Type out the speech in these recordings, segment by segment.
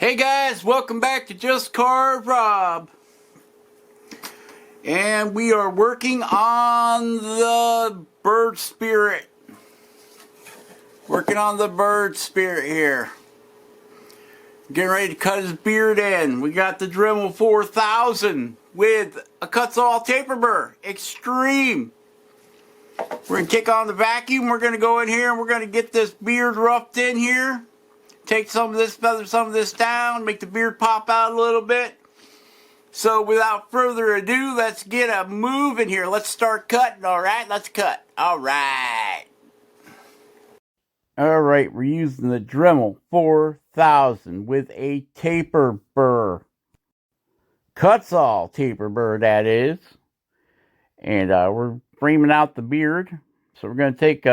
Hey guys, welcome back to Just Carve Rob. And we are working on the bird spirit. Working on the bird spirit here. Getting ready to cut his beard in. We got the Dremel 4000 with a Cuts-All taper burr. Extreme. We're going to kick on the vacuum. We're going to go in here and we're going to get this beard roughed in here. Take some of this, feather some of this down, make the beard pop out a little bit. So without further ado, let's get a move in here. Let's start cutting, alright? Let's cut. Alright. Alright, we're using the Dremel 4000 with a taper burr. Cuts-All taper burr, that is. And we're framing out the beard. So we're going to take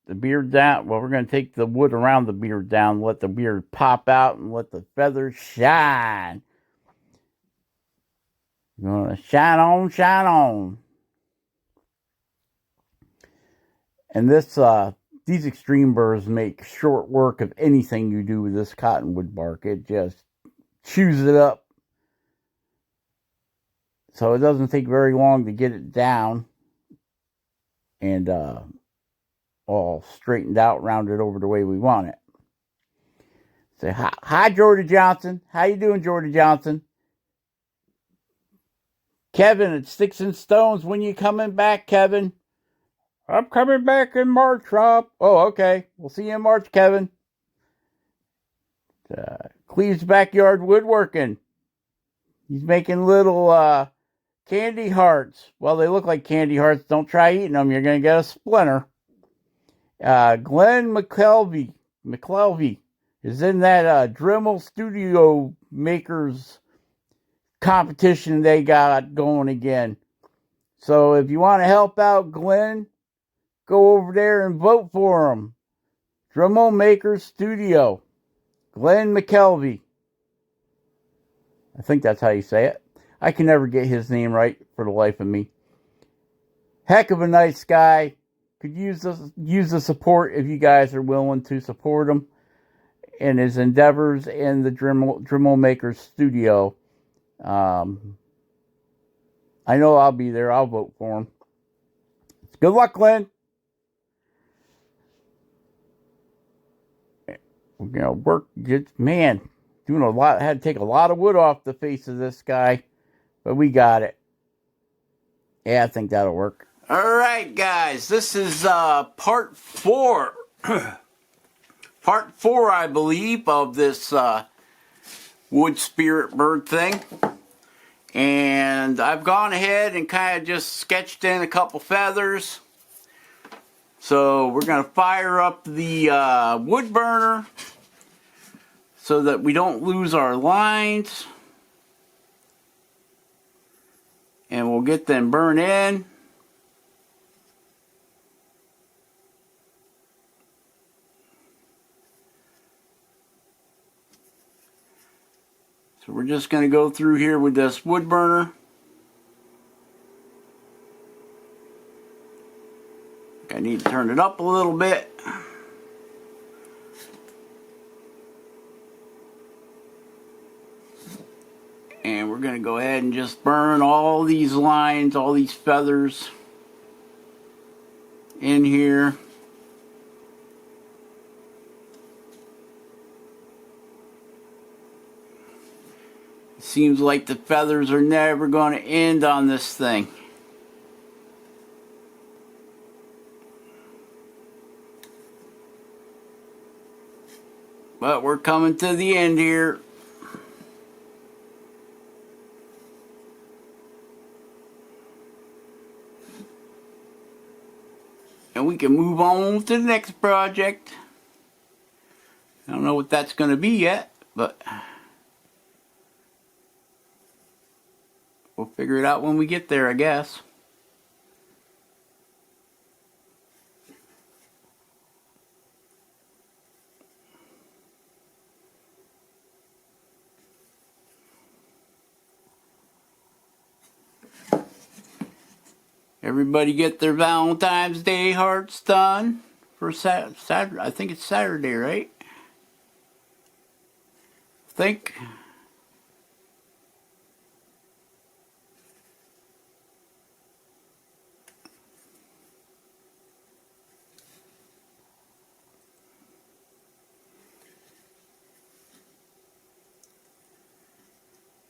the beard down. Well, we're going to take the wood around the beard down, let the beard pop out, and let the feathers shine. You're going to shine on, shine on. And this, these extreme burrs make short work of anything you do with this cottonwood bark. It just chews it up. So it doesn't take very long to get it down and all straightened out, rounded over the way we want it. Say hi, Jordy Johnson. How you doing, Jordy Johnson? Kevin at Sticks and Stones. When you coming back, Kevin? I'm coming back in March, Rob. Oh, okay. We'll see you in March, Kevin. Cleve's Backyard Woodworking. He's making little candy hearts. Well, they look like candy hearts. Don't try eating them. You're going to get a splinter. Glenn McKelvey is in that Dremel Studio Makers competition they got going again. So if you want to help out Glenn, go over there and vote for him. Dremel Makers Studio. Glenn McKelvey. I think that's how you say it. I can never get his name right for the life of me. Heck of a nice guy. Could use the support if you guys are willing to support him in his endeavors in the Dremel Makers Studio. I know I'll be there. I'll vote for him. Good luck, Glenn. We're gonna work. Man, doing a lot. Had to take a lot of wood off the face of this guy, but we got it. Yeah, I think that'll work. All right, guys. This is part 4. Part 4, I believe, of this wood spirit bird thing. And I've gone ahead and kind of just sketched in a couple feathers. So we're going to fire up the wood burner so that we don't lose our lines. And we'll get them burned in. So we're just going to go through here with this wood burner. I need to turn it up a little bit. And we're going to go ahead and just burn all these lines, all these feathers in here. Seems like the feathers are never going to end on this thing. But we're coming to the end here. And we can move on to the next project. I don't know what that's going to be yet, but we'll figure it out when we get there, I guess. Everybody get their Valentine's Day hearts done for Saturday. I think it's Saturday, right? think.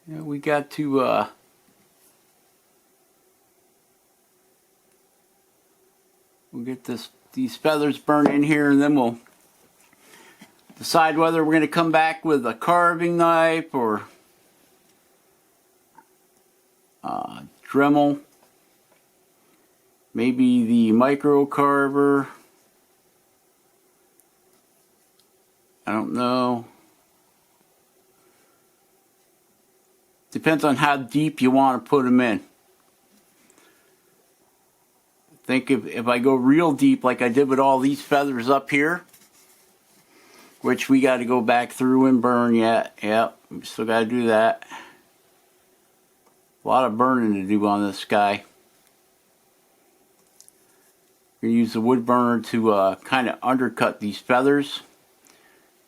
Yeah, we got to we'll get these feathers burned in here, and then we'll decide whether we're going to come back with a carving knife or Dremel, maybe the micro carver. I don't know. Depends on how deep you want to put them in. I think if I go real deep like I did with all these feathers up here, which we got to go back through and burn yet. Yep, we still got to do that. A lot of burning to do on this guy. We're going to use the wood burner to kind of undercut these feathers.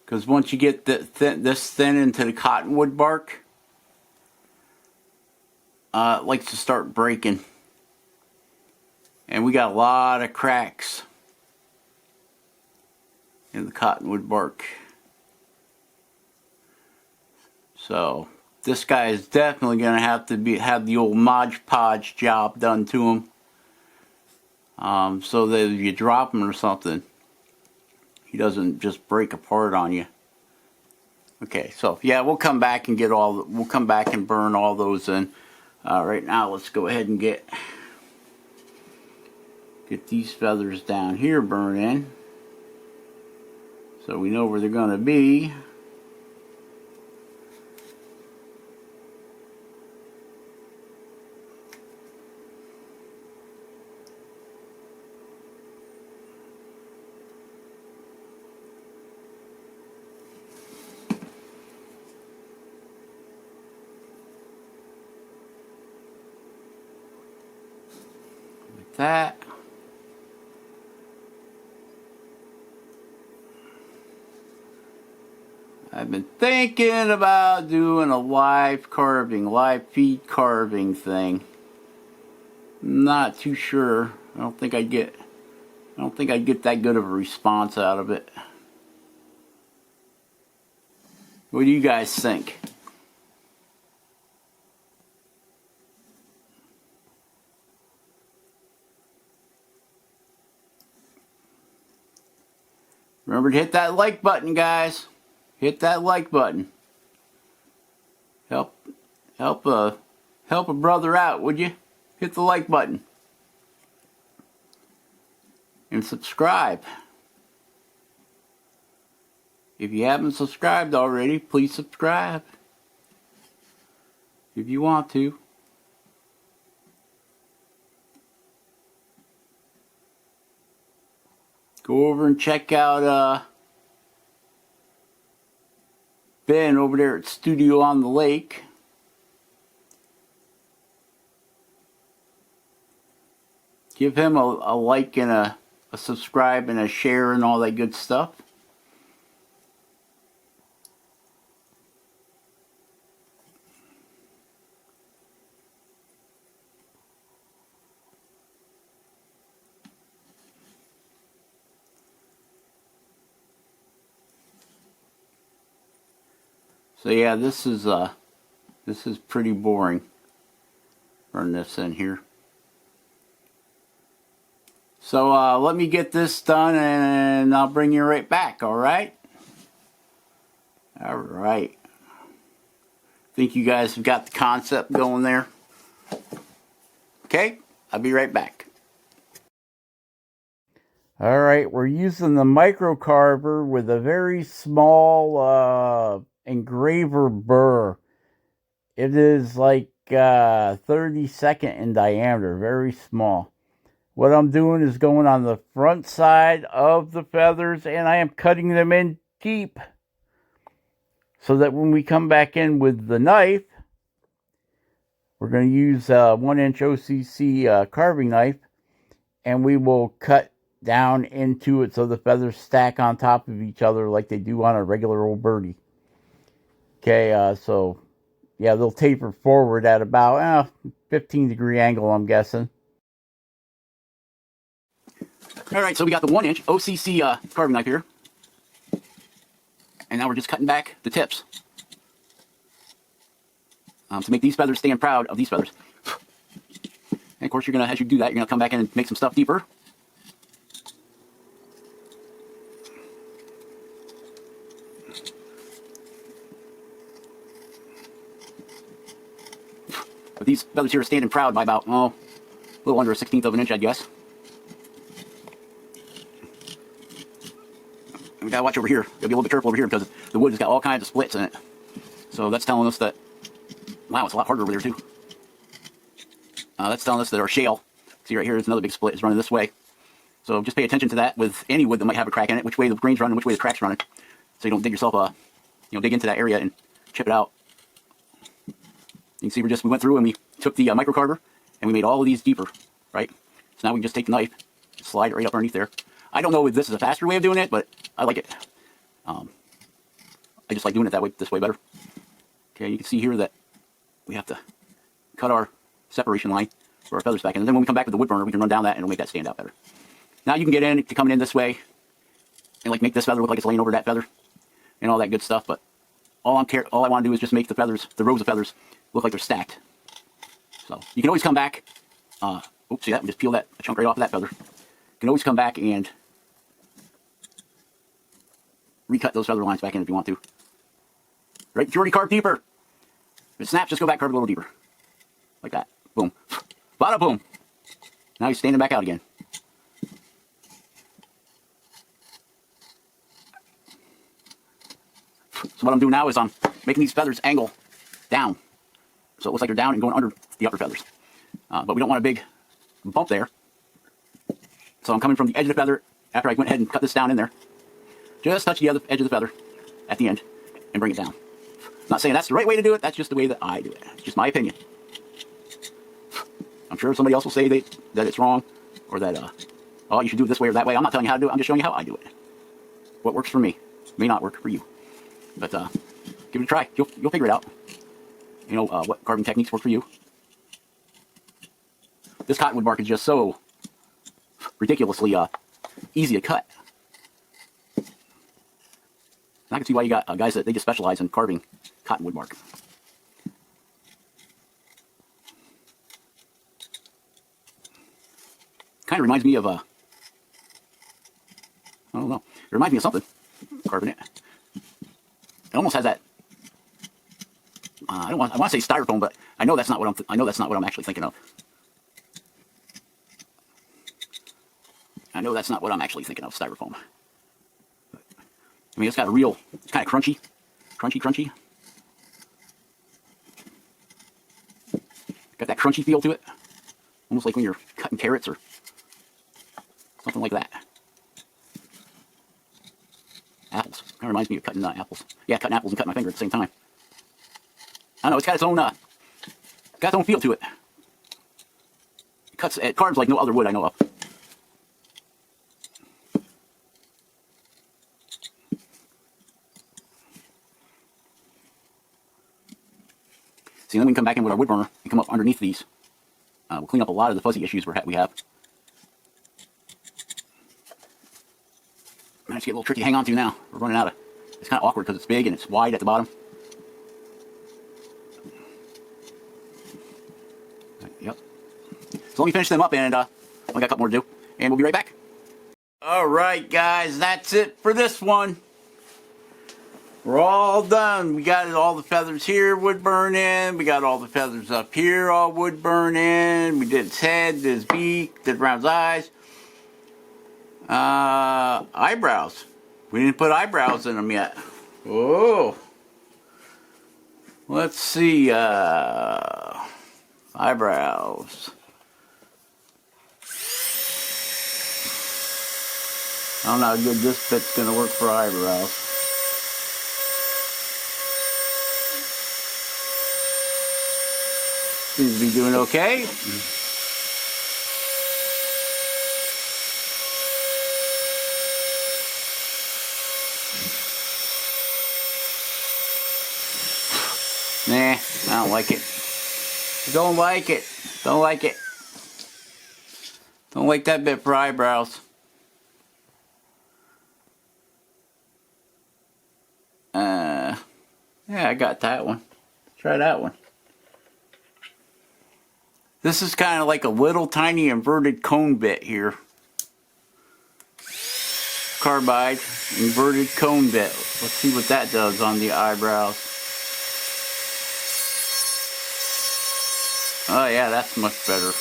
Because once you get this thin into the cottonwood bark, it likes to start breaking. And we got a lot of cracks in the cottonwood bark. So this guy is definitely going to have the old Mod Podge job done to him. So that if you drop him or something, he doesn't just break apart on you. Okay, so yeah, we'll come back and we'll come back and burn all those in. Right now, let's go ahead and get these feathers down here burned in, so we know where they're going to be. That. I've been thinking about doing a live feed carving thing. Not too sure. I don't think I'd get that good of a response out of it. What do you guys think? Remember to hit that like button, guys. Hit that like button. Help a brother out, would you? Hit the like button. And subscribe. If you haven't subscribed already, please subscribe. If you want to. Go over and check out Ben over there at Studio on the Lake. Give him a like and a subscribe and a share and all that good stuff. So yeah, this is pretty boring. Run this in here. So let me get this done and I'll bring you right back, alright? Alright. Think you guys have got the concept going there? Okay, I'll be right back. Alright, we're using the micro carver with a very small engraver burr. It is like 32nd in diameter, very small. What I'm doing is going on the front side of the feathers, and I am cutting them in deep so that when we come back in with the knife, we're going to use a 1-inch OCC carving knife, and we will cut down into it so the feathers stack on top of each other like they do on a regular old birdie. Okay, so yeah, they'll taper forward at about 15-degree angle, I'm guessing. All right, so we got the 1-inch OCC carving knife here. And now we're just cutting back the tips to make these feathers stand proud of these feathers. And of course, you're gonna, as you do that, you're gonna come back in and make some stuff deeper. But these feathers here are standing proud by about, a little under 1/16 of an inch, I'd guess. And we gotta watch over here. Gotta be a little bit careful over here because the wood has got all kinds of splits in it. So that's telling us that, wow, it's a lot harder over there too. That's telling us that our shale, see right here, there's another big split, is running this way. So just pay attention to that with any wood that might have a crack in it, which way the grain's running, which way the crack's running. So you don't dig yourself, dig into that area and chip it out. You can see we went through and we took the microcarver and we made all of these deeper, right? So now we can just take the knife, slide it right up underneath there. I don't know if this is a faster way of doing it, but I like it. I just like doing it that way, this way better. Okay, you can see here that we have to cut our separation line for our feathers back in. And then when we come back with the wood burner, we can run down that and it'll make that stand out better. Now you can get in, coming in this way, and like make this feather look like it's laying over that feather and all that good stuff. But all I want to do is just make the feathers, the rows of feathers, look like they're stacked. So you can always come back. Oops, see that? We just peel that chunk right off of that feather. You can always come back and recut those feather lines back in if you want to. Right? If you already carved deeper, if it snaps, just go back, carve a little deeper. Like that. Boom. Bada boom. Now he's standing back out again. So what I'm doing now is I'm making these feathers angle down. So it looks like they're down and going under the upper feathers. But we don't want a big bump there. So I'm coming from the edge of the feather after I went ahead and cut this down in there. Just touch the other edge of the feather at the end and bring it down. I'm not saying that's the right way to do it, that's just the way that I do it. It's just my opinion. I'm sure somebody else will say that it's wrong, or that, oh, you should do it this way or that way. I'm not telling you how to do it, I'm just showing you how I do it. What works for me may not work for you. But give it a try, you'll figure it out. You know what carving techniques work for you. This cottonwood bark is just so ridiculously easy to cut. And I can see why you got guys that they just specialize in carving cottonwood bark. Kind of reminds me of I don't know. It reminds me of something. Carving it. It almost has that. I want to say styrofoam, but I know that's not what I'm actually thinking of. I know that's not what I'm actually thinking of, styrofoam. But, I mean, it's got a real, it's kind of crunchy. Got that crunchy feel to it. Almost like when you're cutting carrots or something like that. Apples. Kind of reminds me of cutting apples. Yeah, cutting apples and cutting my finger at the same time. I don't know, it's got its own feel to it. It carves like no other wood I know of. See, then we can come back in with our wood burner and come up underneath these. We'll clean up a lot of the fuzzy issues we have. It's getting a little tricky to hang on to now. We're running out of, it's kind of awkward because it's big and it's wide at the bottom. Yep. So let me finish them up and I got a couple more to do. And we'll be right back. Alright guys, that's it for this one. We're all done. We got all the feathers here wood burning. We got all the feathers up here all wood burning. We did his head, did his beak, did around his eyes. Eyebrows. We didn't put eyebrows in them yet. Oh. Let's see. Eyebrows. I don't know how good this bit's going to work for eyebrows. Seems to be doing okay. Nah, I don't like it. Don't like it. Don't like it. Don't like that bit for eyebrows. Yeah, I got that one. Try that one. This is kind of like a little tiny inverted cone bit here. Carbide, inverted cone bit. Let's see what that does on the eyebrows. Oh yeah, that's much better.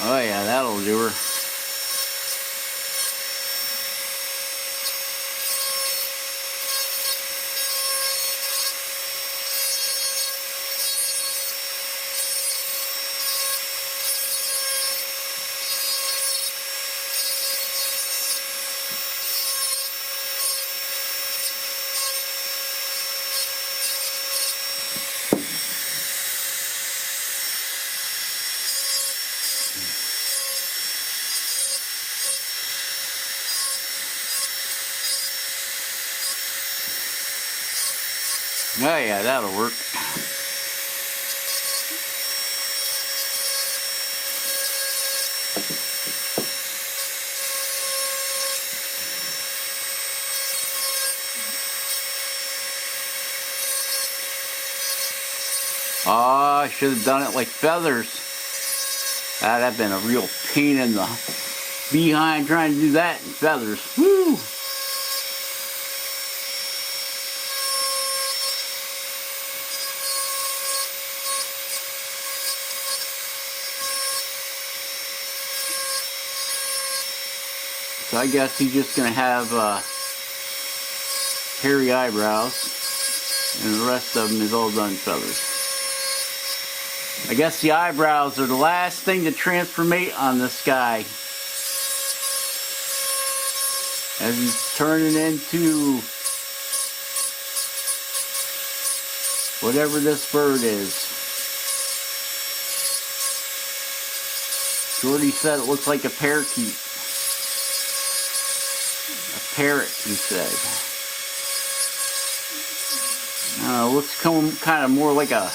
Oh yeah, that'll do her. Oh yeah, that'll work. Oh, I should have done it like feathers. That'd have been a real pain in the behind trying to do that in feathers. Woo! So I guess he's just gonna have hairy eyebrows, and the rest of them is all done feathers. I guess the eyebrows are the last thing to transformate on this guy. As he's turning into whatever this bird is. Jordy said it looks like a parakeet. A parrot, he said. It looks kind of more like a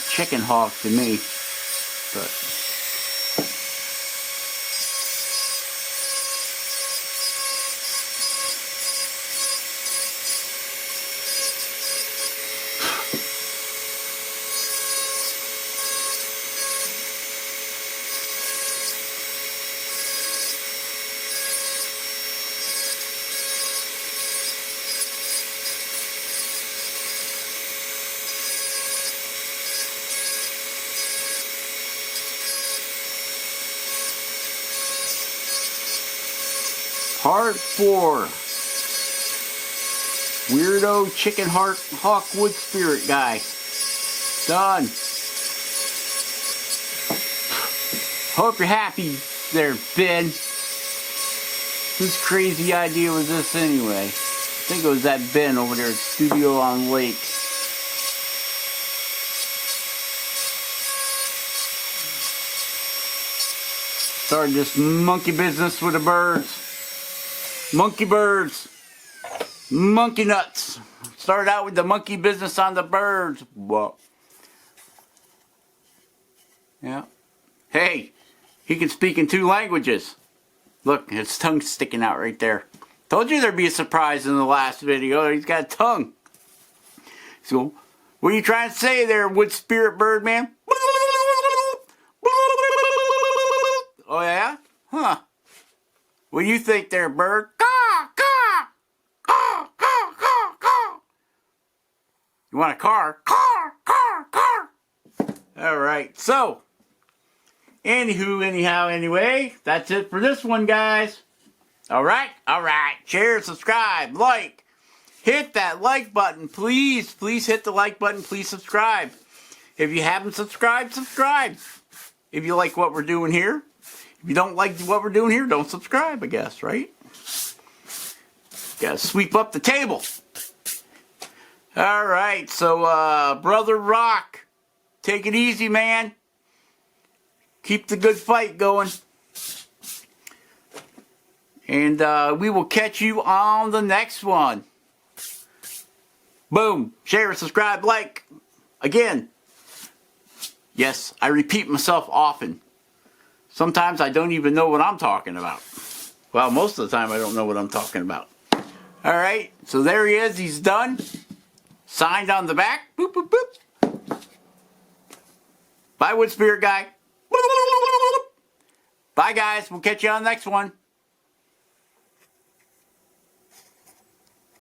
chicken hawk to me, but Part 4. Weirdo chicken hawk wood spirit guy. Done. Hope you're happy there, Ben. Whose crazy idea was this anyway? I think it was that Ben over there at Studio on Lake. Started this monkey business with the birds. Monkey birds. Monkey nuts. Started out with the monkey business on the birds. Whoa. Yeah. Hey, he can speak in 2 languages. Look, his tongue's sticking out right there. Told you there'd be a surprise in the last video. He's got a tongue. So, what are you trying to say there, wood spirit bird man? Oh yeah? Huh. What do you think there, bird? Caw, caw, caw, caw, caw, caw. You want a car? Car, car, car. Alright, so, anyway, that's it for this one, guys. Alright, share, subscribe, like. Hit that like button, please. Please hit the like button, please subscribe. If you haven't subscribed, subscribe. If you like what we're doing here. If you don't like what we're doing here, don't subscribe, I guess, right? Gotta sweep up the table. Alright, so, Brother Rock, take it easy, man. Keep the good fight going. And we will catch you on the next one. Boom. Share, subscribe, like. Again. Yes, I repeat myself often. Sometimes I don't even know what I'm talking about. Well, most of the time I don't know what I'm talking about. Alright, so there he is. He's done. Signed on the back. Boop, boop, boop. Bye, Wood Spirit Guy. Bye, guys. We'll catch you on the next one.